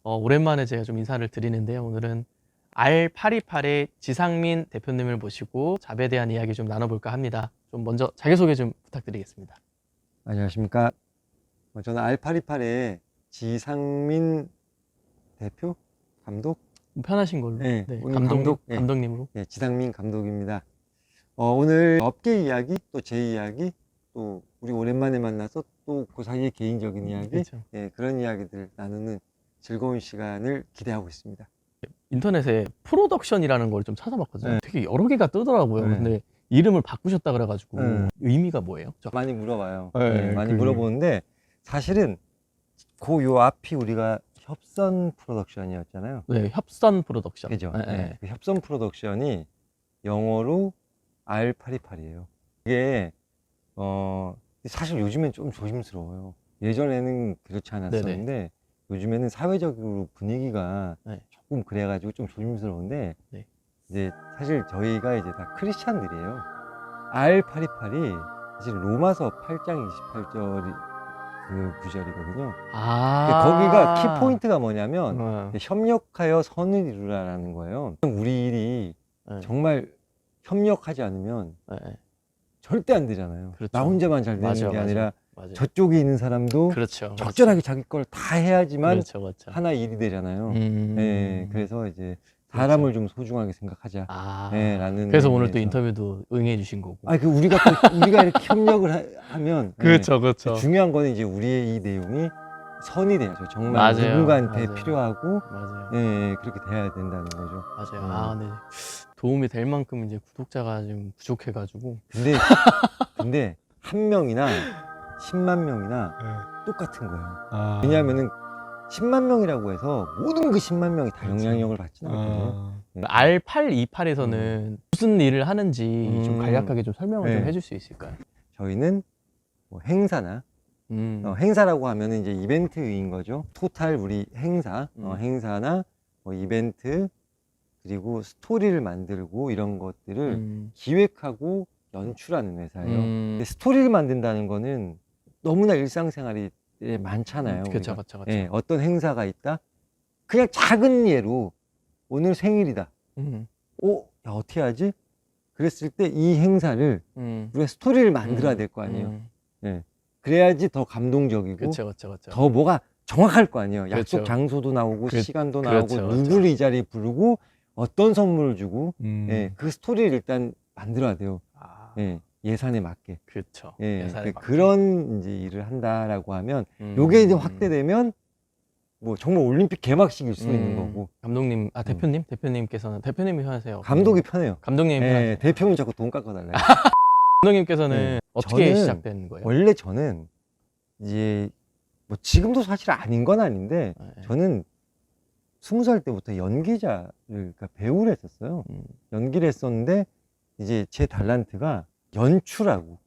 오랜만에 제가 좀 인사를 드리는데요. 오늘은 R828의 지상민 대표님을 모시고 잡에 대한 이야기 좀 나눠볼까 합니다. 좀 먼저 자기소개 좀 부탁드리겠습니다. 안녕하십니까. 저는 R828의 지상민 대표? 감독? 편하신 걸로. 네, 네, 오늘 감독, 네. 감독님으로. 네, 지상민 감독입니다. 오늘 업계 이야기, 또 제 이야기, 또 우리 오랜만에 만나서 또 그 사이의 개인적인 이야기, 그렇죠. 네, 그런 이야기들 나누는 즐거운 시간을 기대하고 있습니다. 인터넷에 프로덕션이라는 걸 좀 찾아봤거든요. 네. 되게 여러 개가 뜨더라고요. 네. 근데 이름을 바꾸셨다 그래가지고 네. 의미가 뭐예요? 많이 물어봐요. 네, 많이 그게. 물어보는데 사실은 요 앞이 우리가 협선 프로덕션이었잖아요. 네, 협선 프로덕션. 그죠? 네, 네. 네. 그 협선 프로덕션이 영어로 R828이에요. 이게 사실 요즘엔 좀 조심스러워요. 예전에는 그렇지 않았었는데 요즘에는 사회적으로 분위기가 네. 조금 그래가지고 좀 조심스러운데 네. 이제 사실 저희가 이제 다 크리스찬들이에요. R828이 사실 로마서 8장 28절이 그 구절이거든요. 거기가 키포인트가 뭐냐면 협력하여 선을 이루라라는 거예요. 우리 일이 네. 정말 협력하지 않으면 네. 절대 안 되잖아요. 그렇죠. 나 혼자만 잘 되는 맞아요, 게 맞아요. 아니라 맞아요. 저쪽에 있는 사람도 그렇죠. 적절하게 자기 걸 다 해야지만 그렇죠, 그렇죠. 하나 일이 되잖아요. 네, 그래서 이제 사람을 좀 소중하게 생각하자. 네, 라는 그래서 오늘 또 의미에서. 인터뷰도 응해 주신 거고. 우리가 이렇게 협력을 하면 그렇죠, 그렇죠. 중요한 거는 이제 우리의 이 내용이 선이 돼야죠. 정말 맞아요, 누군가한테 맞아요. 필요하고 맞아요. 그렇게 돼야 된다는 거죠. 맞아요. 네. 도움이 될 만큼 이제 구독자가 좀 부족해가지고. 근데 한 명이나 10만 명이나 똑같은 거예요. 왜냐하면은 10만 명이라고 해서 모든 그 10만 명이 다 그렇죠. 영향력을 받지는 않거든요. R828에서는 무슨 일을 하는지 좀 간략하게 좀 설명을 좀 네. 해줄 수 있을까요? 저희는 뭐 행사나 행사라고 하면은 이제 이벤트인 거죠. 토탈 우리 행사, 행사나 뭐 이벤트 그리고 스토리를 만들고 이런 것들을 기획하고 연출하는 회사예요. 근데 스토리를 만든다는 거는 너무나 일상생활이 많잖아요. 그렇죠, 우리가. 그렇죠, 그렇죠. 예, 어떤 행사가 있다. 그냥 작은 예로 오늘 생일이다. 야, 어떻게 하지? 그랬을 때 이 행사를 우리가 스토리를 만들어야 될 거 아니에요. 예. 그래야지 더 감동적이고 그렇죠, 그렇죠, 그렇죠. 더 뭐가 정확할 거 아니에요. 그렇죠. 약속 장소도 나오고 시간도 그렇죠, 나오고 그렇죠. 누구를 이 자리에 부르고 어떤 선물을 주고 그 스토리를 일단 만들어야 돼요. 예산에 맞게. 그렇죠. 그런 이제 일을 한다라고 하면 요게 이제 확대되면 뭐 정말 올림픽 개막식일 수 있는 거고. 감독님, 대표님께서는 대표님이 편하세요. 감독이 편해요. 감독님이 편하세요. 대표는 자꾸 돈 깎아달라요. 감독님께서는 어떻게 저는 시작된 거예요? 원래 저는 이제 뭐 지금도 사실 아닌 건 아닌데 저는 20살 때부터 연기자를, 그러니까 배우를 했었어요. 연기를 했었는데 이제 제 달란트가 연출하고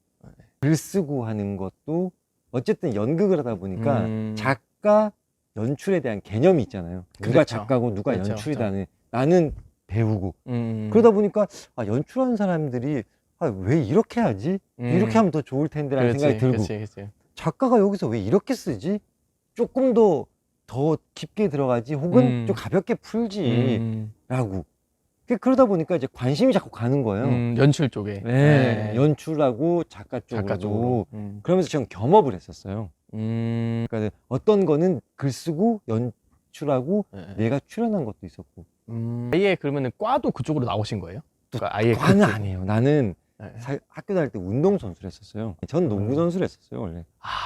글 쓰고 하는 것도 어쨌든 연극을 하다 보니까 작가 연출에 대한 개념이 있잖아요. 누가 그렇죠. 작가고 누가 그렇죠, 연출이다는 나는 배우고 그러다 보니까 연출하는 사람들이 왜 이렇게 하지? 이렇게 하면 더 좋을 텐데라는 생각이 들고 그렇지. 작가가 여기서 왜 이렇게 쓰지? 조금 더 깊게 들어가지 혹은 좀 가볍게 풀지 라고 그러다 보니까 이제 관심이 자꾸 가는 거예요. 연출 쪽에. 연출하고 작가 쪽으로. 그러면서 저는 겸업을 했었어요. 그러니까 어떤 거는 글 쓰고 연출하고 내가 출연한 것도 있었고. 아예 그러면은 과도 그쪽으로 나오신 거예요? 그러니까 아예 과는 아니에요. 나는 학교 다닐 때 운동선수를 했었어요. 전 농구선수를 했었어요, 원래.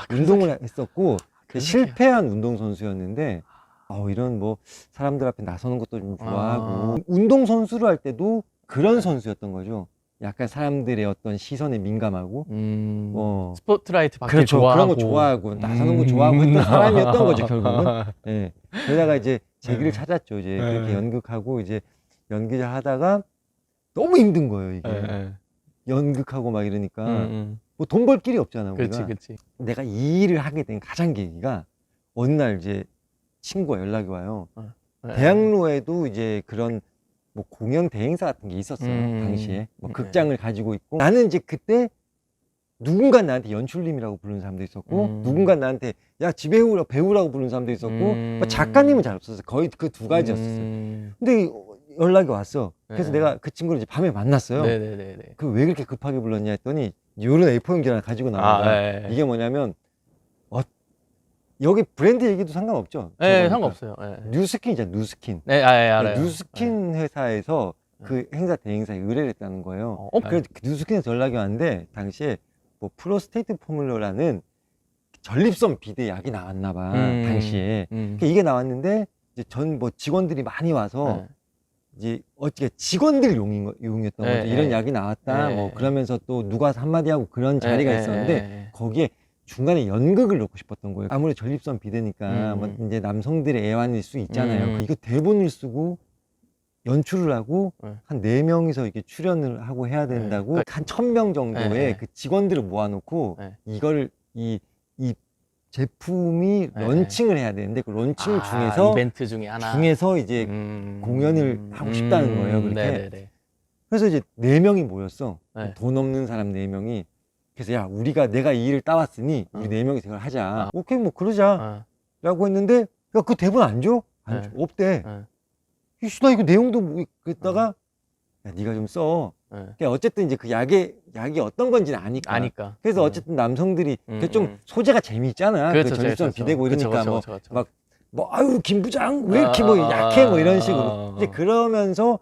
운동을 했었고, 실패한 운동선수였는데, 이런 뭐, 사람들 앞에 나서는 것도 좀 좋아하고, 운동선수를 할 때도 그런 선수였던 거죠. 약간 사람들의 어떤 시선에 민감하고, 스포트라이트 받기 그렇죠. 좋아하고. 그런 거 좋아하고, 나서는 거 좋아하고 했던 사람이었던 거죠, 결국은. 그러다가 이제 제 길을 찾았죠. 이제 그렇게 연극하고, 이제 연기자 하다가 너무 힘든 거예요, 이게. 연극하고 막 이러니까 뭐 돈 벌 길이 없잖아 우리가. 그렇지. 내가 이 일을 하게 된 가장 계기가 어느 날 이제 친구가 연락이 와요. 대학로에도 이제 그런 뭐 공연 대행사 같은 게 있었어요. 당시에 뭐 극장을 가지고 있고 나는 이제 그때 누군가 나한테 연출님이라고 부르는 사람도 있었고 누군가 나한테 야 배우라고 부르는 사람도 있었고 뭐 작가님은 잘 없었어요. 거의 그 두 가지였었어요. 근데 연락이 왔어. 그래서 네. 내가 그 친구를 이제 밤에 만났어요. 네네네네. 그 왜 그렇게 급하게 불렀냐 했더니 요런 A4 용지 하나 가지고 나온 거야. 네. 이게 뭐냐면 여기 브랜드 얘기도 상관없죠. 네, 저거니까. 상관없어요. 네. 뉴스킨이잖아, 뉴스킨. 네, 알아요. 뉴스킨 회사에서 그 행사 대행사에 의뢰를 했다는 거예요. 그래서 그 뉴스킨에서 연락이 왔는데 당시에 뭐 프로스테이트 포뮬러라는 전립선 비대 약이 나왔나 봐. 당시에. 그러니까 이게 나왔는데 이제 뭐 직원들이 많이 와서 이제 어떻게 직원들 용이었던 거죠. 이런 약이 나왔다. 뭐 그러면서 또 누가 한마디 하고 그런 자리가 있었는데 거기에 중간에 연극을 넣고 싶었던 거예요. 아무래도 전립선 비대니까 뭐 이제 남성들의 애환일 수 있잖아요. 이거 대본을 쓰고 연출을 하고 한 4명이서 이렇게 출연을 하고 해야 된다고 한 1000명 정도의 그 직원들을 모아놓고 이거를 이 제품이 런칭을 해야 되는데 그 런칭 중에서 이벤트 중에 하나 중에서 이제 공연을 하고 싶다는 거예요. 그렇게. 네네네. 그래서 이제 4명이 모였어. 돈 없는 사람 4명이. 그래서 야 내가 이 일을 따왔으니 우리 4명이서 이걸 하자. 오케이 뭐 그러자 라고 했는데 야 그 대본 안 줘? 안 줘. 없대. 나 이거 내용도 뭐 그랬다가 야 네가 좀 써. 그러니까 어쨌든 이제 그 약이 어떤 건지는 아니까. 그래서 어쨌든 남성들이 좀 소재가 재미있잖아. 그렇죠, 그 전립선 그렇죠. 비대고 이러니까 그렇죠. 뭐 아유 김 부장 왜 이렇게 뭐 약해 뭐 이런 식으로. 이제 그러면서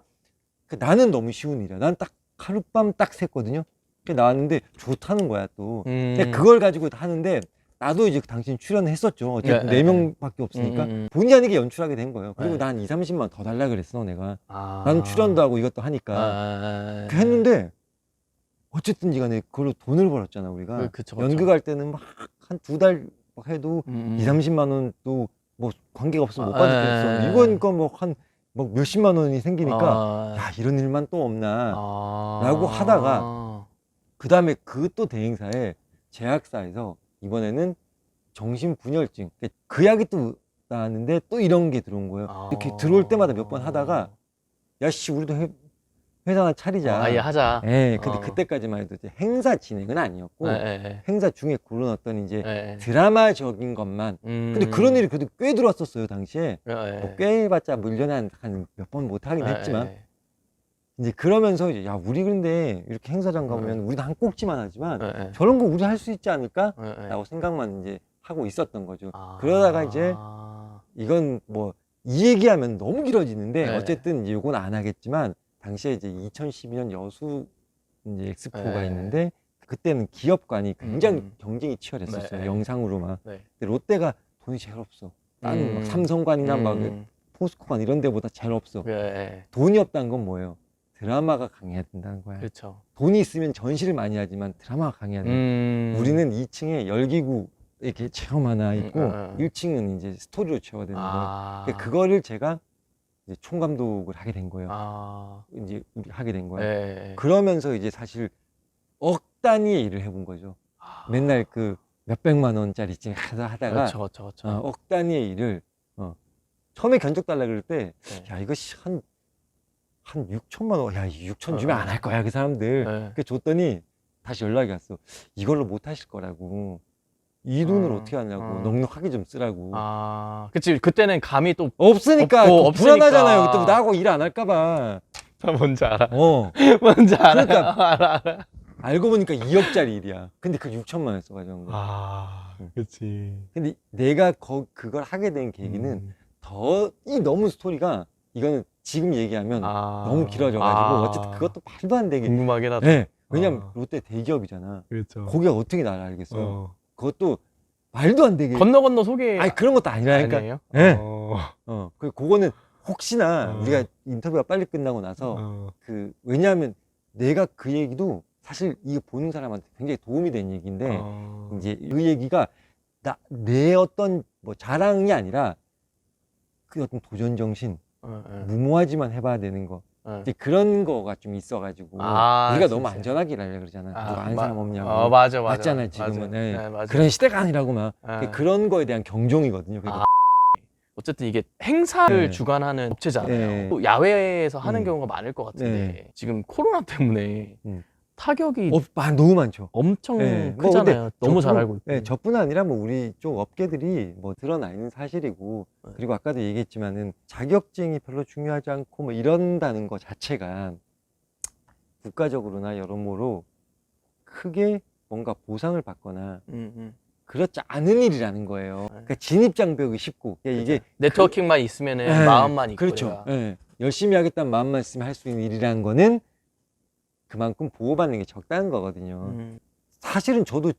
나는 너무 쉬운 일이야. 난 딱 하룻밤 딱 샜거든요. 나왔는데 좋다는 거야 또. 근데 그걸 가지고 하는데 나도 이제 당신 출연했었죠. 어쨌든 4명밖에 없으니까 본의 아니게 연출하게 된 거예요. 그리고 난 2~30만 원 더 달라 그랬어 내가. 나는 출연도 하고 이것도 하니까. 했는데 어쨌든 간에 그걸로 돈을 벌었잖아 우리가. 그쵸. 연극할 때는 막 한 2달 해도 2~30만 원도 뭐 관계가 없으면 못 받을 게 있어. 이거니까 뭐 한 뭐 몇십만 원이 생기니까 야 이런 일만 또 없나 라고 하다가 그 다음에 그 또 대행사에 제약사에서 이번에는 정신분열증 그 약이 또 나왔는데 또 이런 게 들어온 거예요. 이렇게 들어올 때마다 몇 번 하다가 야씨 우리도 회사 하나 차리자. 아예 하자. 근데 그때까지만 해도 이제 행사 진행은 아니었고 행사 중에 고른 이제 드라마적인 것만. 근데 그런 일이 그래도 꽤 들어왔었어요 당시에. 뭐 꽤 해봤자 뭐 1년에 한 몇 번 못 하긴 했지만. 이제 그러면서 이제 야 우리 근데 이렇게 행사장 가보면 우리도 한 꼭지만 하지만 저런 거 우리 할 수 있지 않을까? 라고 생각만 이제 하고 있었던 거죠. 그러다가 이제 이건 뭐 이 얘기하면 너무 길어지는데 어쨌든 이제 요건 안 하겠지만 당시에 이제 2012년 여수 이제 엑스포가 있는데 그때는 기업간이 굉장히 경쟁이 치열했었어요. 영상으로만. 근데 롯데가 돈이 제일 없어. 다른 막 삼성관이나 막 포스코관 이런 데보다 제일 없어. 돈이 없다는 건 뭐예요? 드라마가 강해야 된다는 거야. 그렇죠. 돈이 있으면 전시를 많이 하지만 드라마가 강해야 돼. 우리는 2층에 열기구 이렇게 체험 하나 있고 1층은 이제 스토리로 채워야 되는 거예요. 그러니까 그거를 제가 이제 총감독을 하게 된 거예요. 이제 우리 하게 된 거예요. 그러면서 이제 사실 억 단위의 일을 해본 거죠. 맨날 그 몇백만 원짜리 하다가 그렇죠. 억 단위의 일을 처음에 견적 달라 그럴 때 야 이거 한 6천만 원, 야 6천 주면 안 할 거야 그 사람들. 그 줬더니 다시 연락이 왔어. 이걸로 못 하실 거라고. 이 돈을 어떻게 하냐고. 넉넉하게 좀 쓰라고. 그치. 그때는 감이 또 없으니까 없고, 또 불안하잖아요. 그때 나하고 일 안 할까 봐. 뭔지 알아. 뭔지 알아. 그러니까 알아. 알고 보니까 2억짜리 일이야. 근데 그 6천만 원 써가지고 한 거야. 그치. 근데 내가 그걸 하게 된 계기는 너무 스토리가 이거는 지금 얘기하면 너무 길어져가지고 어쨌든 그것도 말도 안 되게 궁금하긴 하다. 왜냐면 롯데 대기업이잖아. 그렇죠. 거기가 어떻게 나를 알겠어. 그것도 말도 안 되게 건너 소개. 아니 그런 것도 아니라니까. 아니에요? 그거는 혹시나 우리가 인터뷰가 빨리 끝나고 나서 왜냐하면 내가 그 얘기도 사실 이거 보는 사람한테 굉장히 도움이 된 얘기인데 이제 그 얘기가 내 어떤 뭐 자랑이 아니라 그 어떤 도전 정신, 무모하지만 해봐야 되는 거. 이제 그런 거가 좀 있어가지고 우리가 진짜. 너무 안전하게 일하려고 그러잖아. 누가 아는 사람 없냐고. 맞아. 맞잖아요 지금은. 맞아. 그런 시대가 아니라고 막 그런 거에 대한 경종이거든요. 그러니까 어쨌든 이게 행사를 주관하는 업체잖아요. 또 야외에서 하는 경우가 많을 것 같은데 지금 코로나 때문에 타격이 너무 많죠. 엄청 네. 크잖아요. 너무 잘 알고 있고. 네, 저뿐 아니라 뭐 우리 쪽 업계들이 뭐 드러나 있는 사실이고, 네. 그리고 아까도 얘기했지만은 자격증이 별로 중요하지 않고 뭐 이런다는 거 자체가 국가적으로나 여러모로 크게 뭔가 보상을 받거나 그렇지 않은 일이라는 거예요. 그러니까 진입장벽이 쉽고, 그러니까 이게 네트워킹만 있으면은 네, 마음만 있고. 그렇죠. 네. 열심히 하겠다는 마음만 있으면 할 수 있는 일이라는 거는 그만큼 보호받는 게 적다는 거거든요. 사실은 저도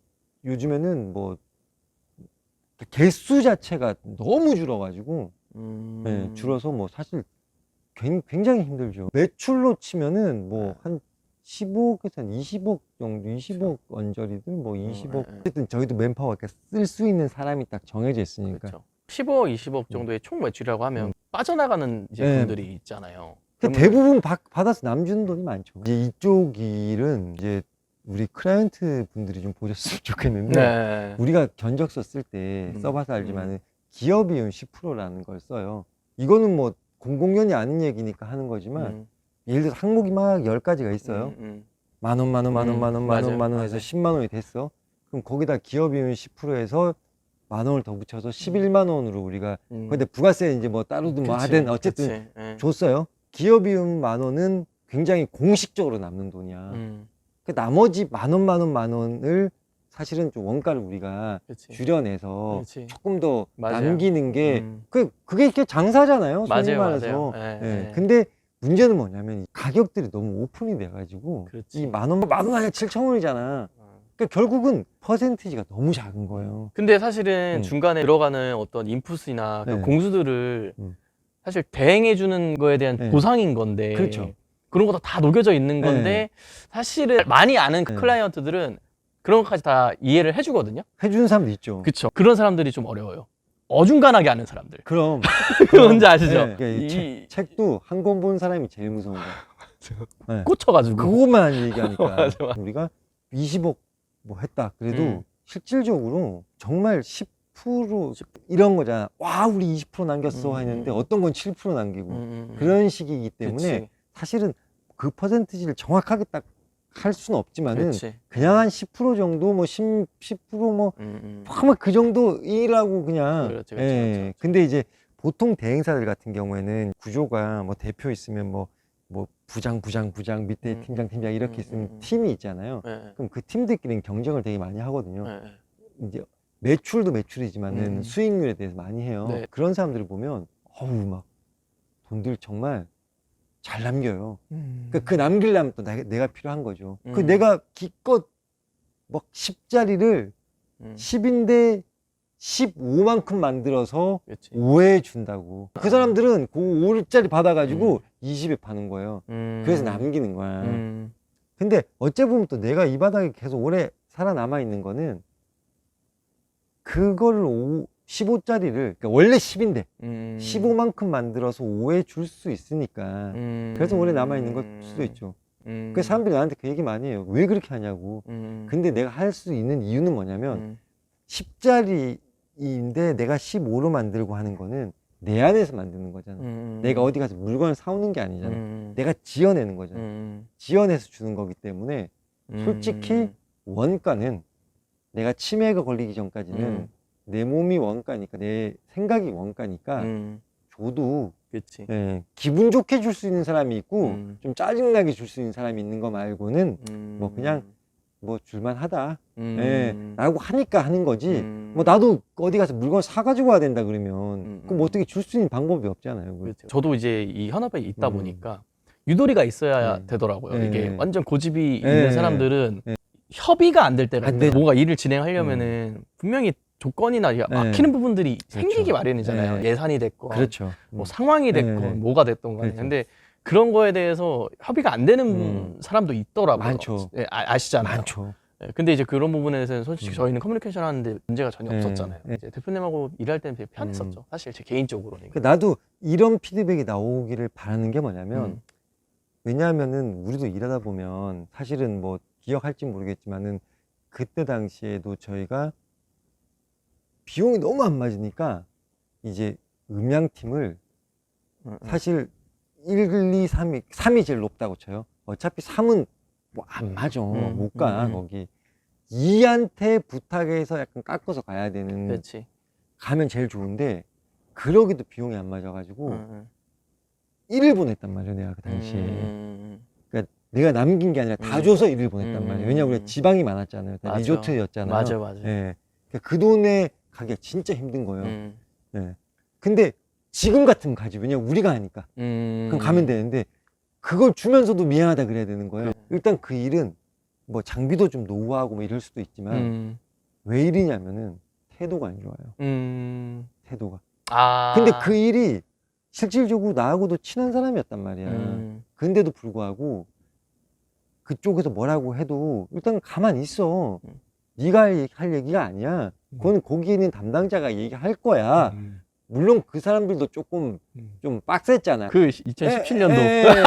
요즘에는 뭐 개수 자체가 너무 줄어가지고 네, 줄어서 뭐 사실 굉장히 힘들죠. 매출로 치면은 뭐 한 15억에서 한 20억 정도, 20억 언저리든 뭐 20억. 어쨌든 저희도 맨파워가 쓸 수 있는 사람이 딱 정해져 있으니까. 그렇죠. 15억, 20억 정도의 총 매출이라고 하면 빠져나가는 이제 네. 분들이 있잖아요. 대부분 받아서 남주는 돈이 많죠. 이제 이쪽 일은 이제 우리 클라이언트 분들이 좀 보셨으면 좋겠는데, 네. 우리가 견적서 쓸 때 써봐서 알지만 기업이윤 10%라는 걸 써요. 이거는 뭐 공공연히 아는 얘기니까 하는 거지만, 예를 들어서 항목이 막 10가지가 있어요. 만 원 해서 10만 원이 됐어. 그럼 거기다 기업이윤 10%에서 만 원을 더 붙여서 11만 원으로 우리가, 근데 부가세 이제 뭐 따로든 뭐 하든 어쨌든 줬어요. 기업이윤 만 원은 굉장히 공식적으로 남는 돈이야. 그 나머지 만 원을 사실은 좀 원가를 우리가 줄여내서 조금 더 남기는 게 그게 이렇게 장사잖아요. 소위 말해서. 예. 근데 문제는 뭐냐면 가격들이 너무 오픈이 돼가지고 이 만 원 아니라 7천 원이잖아. 그러니까 결국은 퍼센티지가 너무 작은 거예요. 근데 사실은 중간에 들어가는 어떤 인풋이나 그 공수들을 사실 대행해 주는 거에 대한 보상인 건데, 그렇죠. 그런 거 다 녹여져 있는 건데 사실은 많이 아는 클라이언트들은 그런 것까지 다 이해를 해주거든요. 해주는 사람도 있죠. 그렇죠. 그런 사람들이 좀 어려워요. 어중간하게 아는 사람들. 그럼 뭔지 아시죠? 네. 그러니까 책도 한 권 본 사람이 제일 무서운 거야. 네. 꽂혀가지고. 그것만 얘기하니까. 맞아. 우리가 20억 뭐 했다. 그래도 실질적으로 정말 10% 이런 거잖아. 와, 우리 20% 남겼어 했는데 어떤 건 7% 남기고 그런 식이기 때문에 사실은 그 퍼센티지를 정확하게 딱 할 수는 없지만은 그냥 한 10% 정도 뭐 10% 뭐 아마 그 정도이라고 그냥. 예. 근데 이제 보통 대행사들 같은 경우에는 구조가 뭐 대표 있으면 뭐 부장 밑에 팀장 이렇게 있으면 팀이 있잖아요. 그럼 그 팀들끼리는 경쟁을 되게 많이 하거든요. 이제 매출도 매출이지만은 수익률에 대해서 많이 해요. 그런 사람들을 보면 어우 막 돈들 정말 잘 남겨요. 그 남기려면 또 내가 필요한 거죠. 그 내가 기껏 막 10짜리를 10인데 15만큼 만들어서 5에 준다고. 그 사람들은 그 5짜리 받아가지고 20에 파는 거예요. 그래서 남기는 거야. 근데 어째 보면 또 내가 이 바닥에 계속 오래 살아남아 있는 거는 그거를 15짜리를, 그러니까 원래 10인데 15만큼 만들어서 5에 줄 수 있으니까 그래서 오래 남아있는 걸 수도 있죠. 그래서 사람들이 나한테 그 얘기 많이 해요. 왜 그렇게 하냐고. 근데 내가 할 수 있는 이유는 뭐냐면 10짜리인데 내가 15로 만들고 하는 거는 내 안에서 만드는 거잖아. 내가 어디 가서 물건을 사오는 게 아니잖아. 내가 지어내는 거잖아. 지어내서 주는 거기 때문에 솔직히 원가는 내가 치매가 걸리기 전까지는 내 몸이 원가니까, 내 생각이 원가니까 줘도 예, 기분 좋게 줄 수 있는 사람이 있고 좀 짜증나게 줄 수 있는 사람이 있는 거 말고는 뭐 그냥 뭐 줄만하다 예, 라고 하니까 하는 거지. 뭐 나도 어디 가서 물건 사가지고 와야 된다 그러면 그럼 어떻게 줄 수 있는 방법이 없잖아요. 그렇죠. 저도 이제 이 현업에 있다 보니까 유도리가 있어야 되더라고요. 이게 완전 고집이 있는 사람들은 협의가 안 될 때가 있는데, 뭔가 일을 진행하려면은 분명히 조건이나 막히는 부분들이 생기기 마련이잖아요. 예산이 됐건 그렇죠. 뭐 상황이 됐건 뭐가 됐던 간에. 근데 그런 거에 대해서 협의가 안 되는 사람도 있더라고요. 많죠. 아시잖아요. 많죠. 근데 이제 그런 부분에서는 솔직히 저희는 커뮤니케이션 하는데 문제가 전혀 없었잖아요. 이제 대표님하고 일할 때는 되게 편했었죠. 사실 제 개인적으로는. 나도 이런 피드백이 나오기를 바라는 게 뭐냐면 왜냐하면은 우리도 일하다 보면 사실은 뭐 기억할지 모르겠지만은 그때 당시에도 저희가 비용이 너무 안 맞으니까 이제 음향팀을 사실 1, 2, 3이 제일 높다고 쳐요. 어차피 3은 뭐 안 맞아. 못 가, 거기. 이한테 부탁해서 약간 깎아서 가야 되는. 그렇지. 가면 제일 좋은데, 그러기도 비용이 안 맞아가지고, 일을 보냈단 말이야, 내가 그 당시에. 그러니까 내가 남긴 게 아니라 다 줘서 일을 보냈단 말이야. 왜냐면 우리가 지방이 많았잖아요. 다 리조트였잖아요. 맞아, 맞아. 예. 그러니까 그 돈에 가기가 진짜 힘든 거예요. 예. 근데 지금 같으면 가지. 왜냐면 우리가 하니까. 그럼 가면 되는데, 그걸 주면서도 미안하다 그래야 되는 거예요. 일단 그 일은 뭐 장비도 좀 노후하고 뭐 이럴 수도 있지만, 왜 일이냐면은 태도가 안 좋아요. 태도가. 근데 그 일이 실질적으로 나하고도 친한 사람이었단 말이야. 근데도 불구하고 그쪽에서 뭐라고 해도 일단 가만히 있어. 네가 할 얘기가 아니야. 그건 거기 있는 담당자가 얘기할 거야. 물론 그 사람들도 조금 좀 빡셌잖아. 그 2017년도.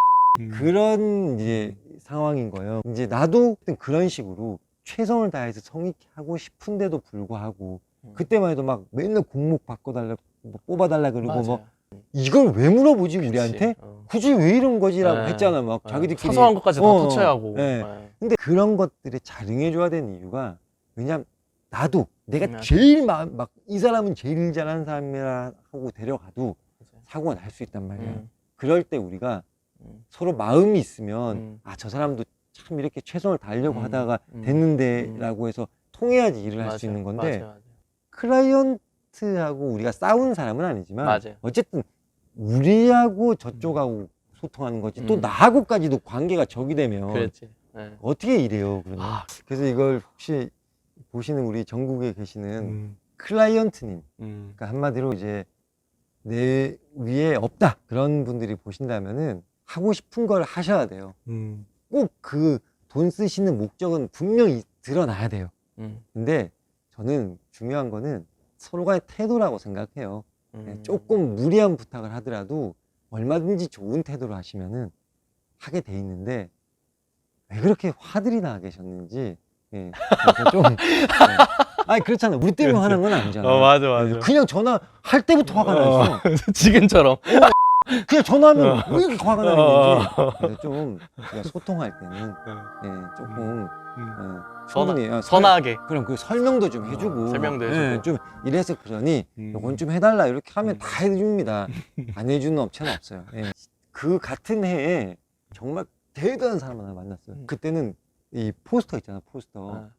그런 이제 상황인 거예요. 이제 나도 그런 식으로 최선을 다해서 성의하고 싶은데도 불구하고 그때만 해도 막 맨날 공목 바꿔달라, 뭐 뽑아달라 그러고 맞아요. 뭐 이걸 왜 물어보지 그치. 우리한테? 굳이 왜 이런 거지라고 네. 했잖아. 막 자기들끼리 사소한 것까지 다 터쳐야 하고. 네. 근데 그런 것들에 잘 응해줘야 되는 이유가 왜냐면 나도 내가 맞아. 제일 막 이 사람은 제일 잘하는 사람이라 하고 데려가도 사고가 날 수 있단 말이야. 그럴 때 우리가 서로 마음이 있으면 아, 저 사람도 참 이렇게 최선을 다하려고 하다가 됐는데 라고 해서 통해야지 일을 할 수 있는 건데 맞아. 클라이언트하고 우리가 싸우는 사람은 아니지만 맞아요. 어쨌든 우리하고 저쪽하고 소통하는 거지 또 나하고까지도 관계가 적이 되면 그렇지. 네. 어떻게 이래요 그러면. 그래서 이걸 혹시 보시는 우리 전국에 계시는 클라이언트님 그러니까 한마디로 이제 내 위에 없다 그런 분들이 보신다면은 하고 싶은 걸 하셔야 돼요. 꼭 그 돈 쓰시는 목적은 분명히 드러나야 돼요. 근데 저는 중요한 거는 서로 간의 태도라고 생각해요. 조금 무리한 부탁을 하더라도 얼마든지 좋은 태도로 하시면은 하게 돼 있는데 왜 그렇게 화들이 나 계셨는지 그래서 좀 아니 그렇잖아. 우리 때문에 화난 건 아니잖아. 맞아. 그냥 전화할 때부터 화가 나 있어. 지금처럼. 그냥 전화하면 왜 이렇게 화가 나는지. 그래서 좀 우리가 소통할 때는 조금 충분히 선하게. 그럼 그 설명도 좀 해주고 설명도 해주고. 좀 이래서 그러니 요건 좀 해달라 이렇게 하면 다 해줍니다. 안 해주는 업체는 없어요. 그 같은 해에 정말 대단한 사람 하나 만났어요. 그때는 이 포스터 있잖아, 포스터.